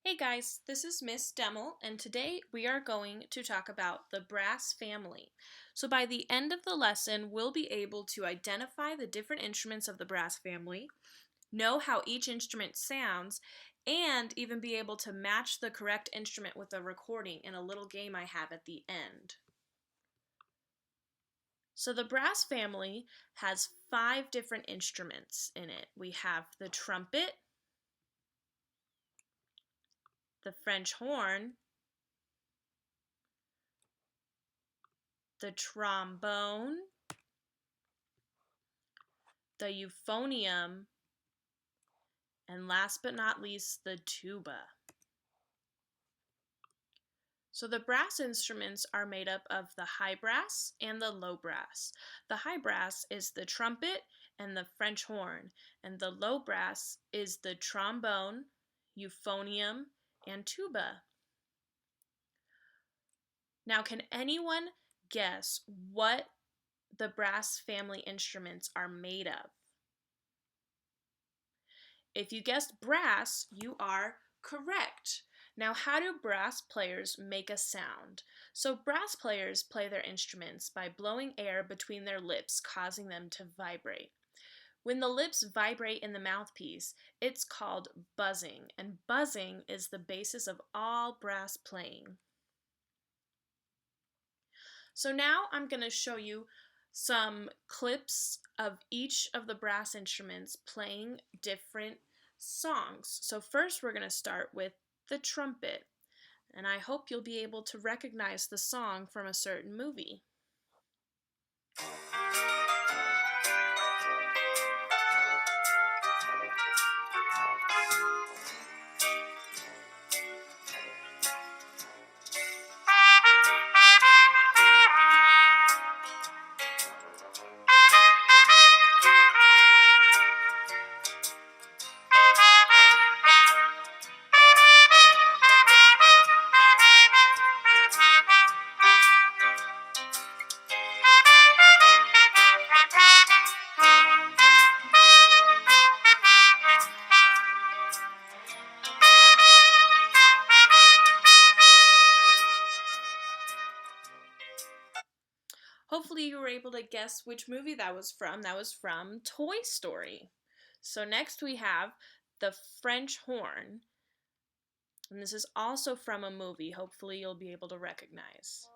Hey guys, this is Miss Demmel, and today we are going to talk about the brass family. So by the end of the lesson, we'll be able to identify the different instruments of the brass family, know how each instrument sounds, and even be able to match the correct instrument with a recording in a little game I have at the end. So the brass family has 5 different instruments in it. We have the trumpet, the French horn, the trombone, the euphonium, and last but not least, the tuba. So the brass instruments are made up of the high brass and the low brass. The high brass is the trumpet and the French horn, and the low brass is the trombone, euphonium, and tuba. Now, can anyone guess what the brass family instruments are made of? If you guessed brass, you are correct. Now, how do brass players make a sound? So, brass players play their instruments by blowing air between their lips, causing them to vibrate. When the lips vibrate in the mouthpiece, it's called buzzing, and buzzing is the basis of all brass playing. So now I'm going to show you some clips of each of the brass instruments playing different songs. So first we're going to start with the trumpet, and I hope you'll be able to recognize the song from a certain movie. Hopefully you were able to guess which movie that was from. That was from Toy Story. So next we have the French horn, and this is also from a movie. Hopefully you'll be able to recognize.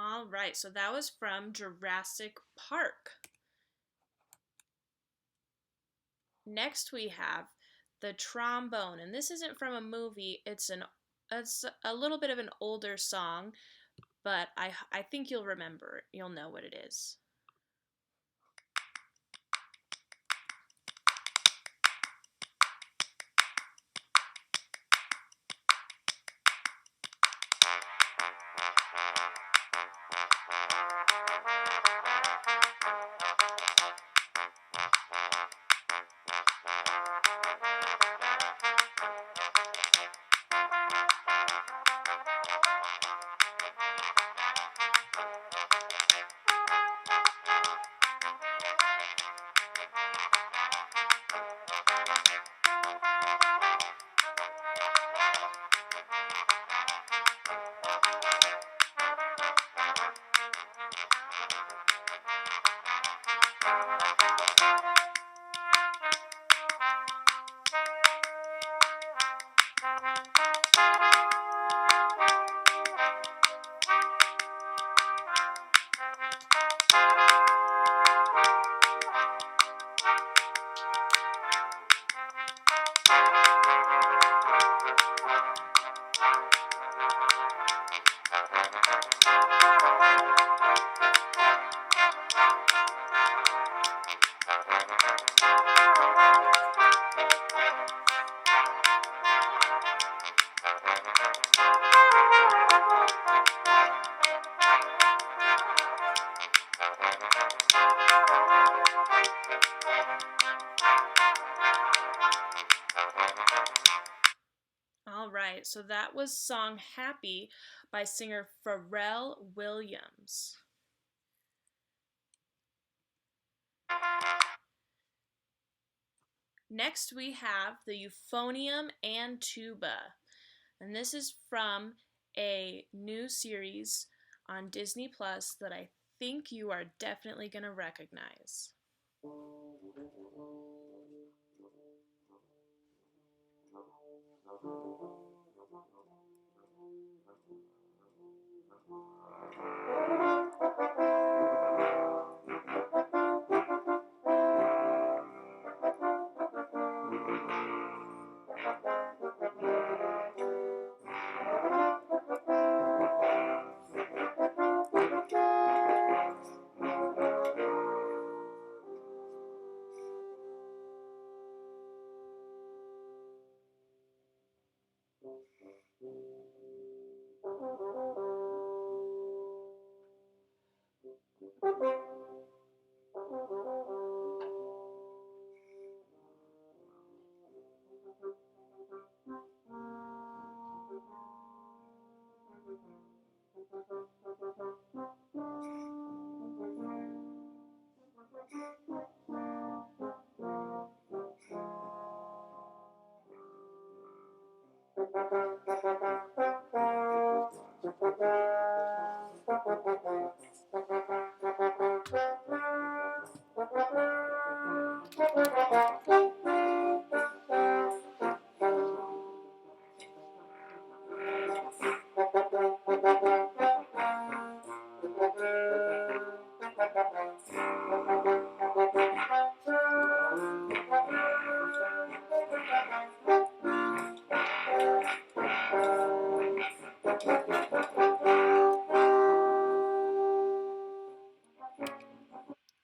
All right, so that was from Jurassic Park. Next we have the trombone, and this isn't from a movie. It's a little bit of an older song, but I think you'll remember. You'll know what it is. All right, so that was song Happy by singer Pharrell Williams. Next, we have the euphonium and tuba. And this is from a new series on Disney Plus that I think you are definitely going to recognize.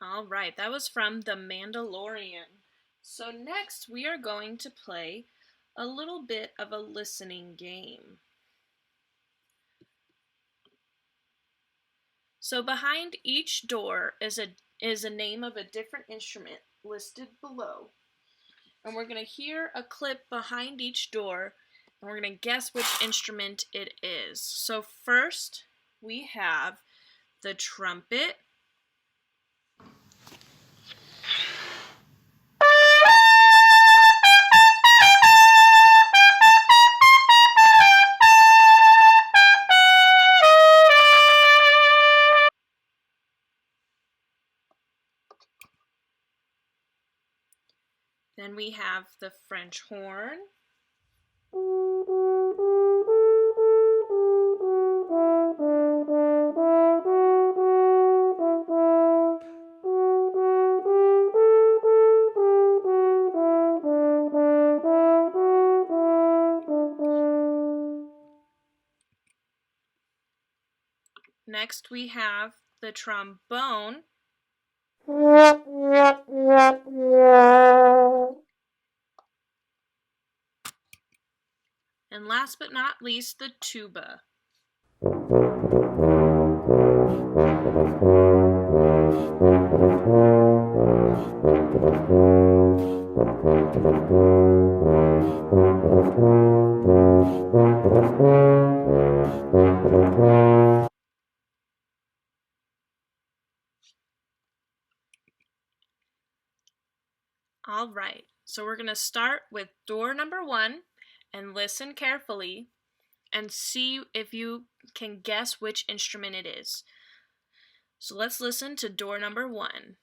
All right, that was from The Mandalorian. So next we are going to play a little bit of a listening game. So behind each door is a name of a different instrument listed below. And we're going to hear a clip behind each door, and we're going to guess which instrument it is. So first, we have the trumpet. Then we have the French horn. Next we have the trombone. And last but not least, the tuba. All right, so we're going to start with door number 1 and listen carefully and see if you can guess which instrument it is. So let's listen to door number 1.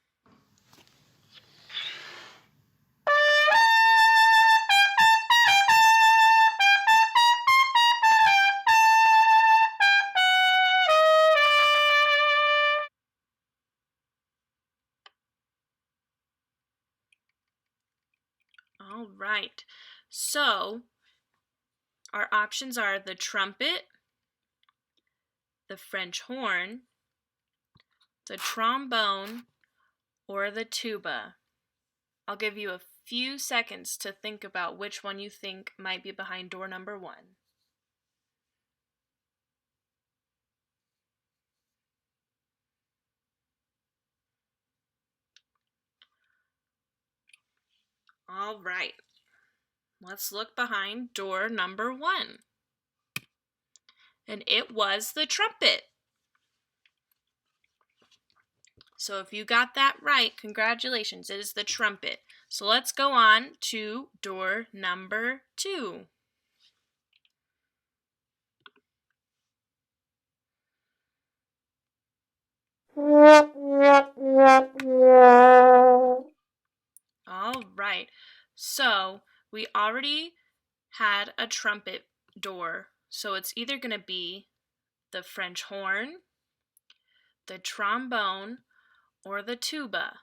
So our options are the trumpet, the French horn, the trombone, or the tuba. I'll give you a few seconds to think about which one you think might be behind door number 1. All right, let's look behind door number 1. And it was the trumpet. So if you got that right, congratulations, it is the trumpet. So let's go on to door number 2. All right, so we already had a trumpet door, so it's either going to be the French horn, the trombone, or the tuba.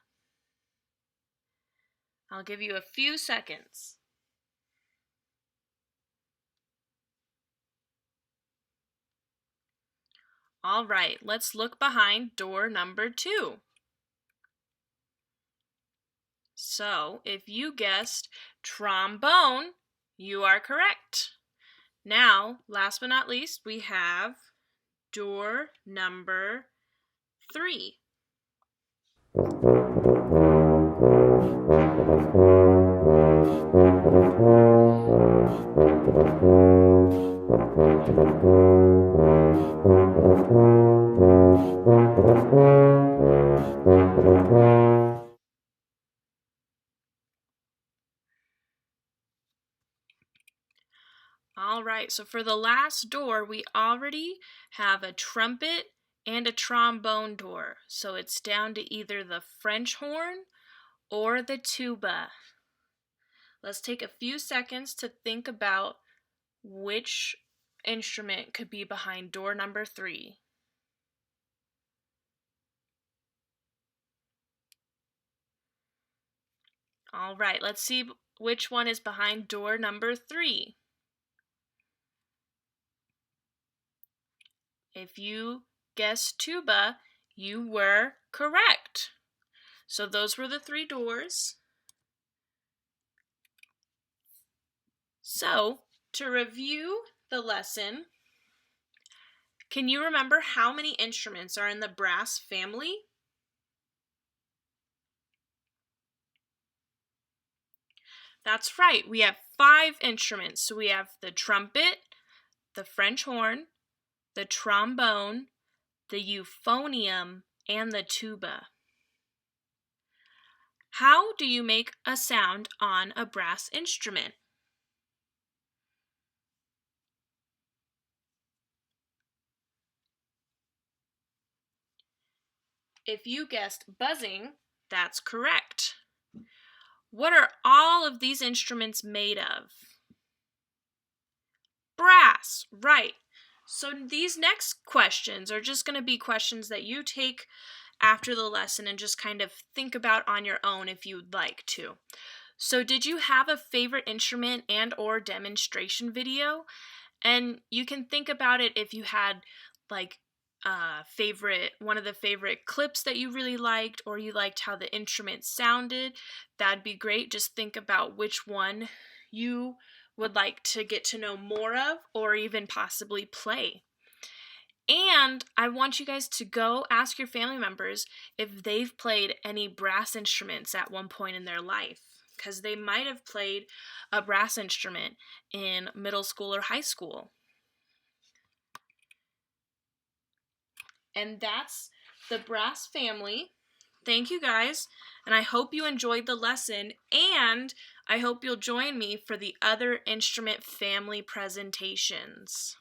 I'll give you a few seconds. All right, let's look behind door number 2. So, if you guessed trombone, you are correct. Now, last but not least, we have door number 3. All right, so for the last door, we already have a trumpet and a trombone door. So it's down to either the French horn or the tuba. Let's take a few seconds to think about which instrument could be behind door number 3. All right, let's see which one is behind door number 3. If you guessed tuba, you were correct. So those were the 3 doors. So, to review the lesson, can you remember how many instruments are in the brass family? That's right, we have 5 instruments. So we have the trumpet, the French horn, the trombone, the euphonium, and the tuba. How do you make a sound on a brass instrument? If you guessed buzzing, that's correct. What are all of these instruments made of? Brass, right. So these next questions are just going to be questions that you take after the lesson and just kind of think about on your own if you'd like to. So did you have a favorite instrument and or demonstration video? And you can think about it if you had like one of the favorite clips that you really liked, or you liked how the instrument sounded. That'd be great. Just think about which one you would like to get to know more of, or even possibly play. And I want you guys to go ask your family members if they've played any brass instruments at one point in their life, because they might have played a brass instrument in middle school or high school. And that's the brass family. Thank you guys, and I hope you enjoyed the lesson, and I hope you'll join me for the other instrument family presentations.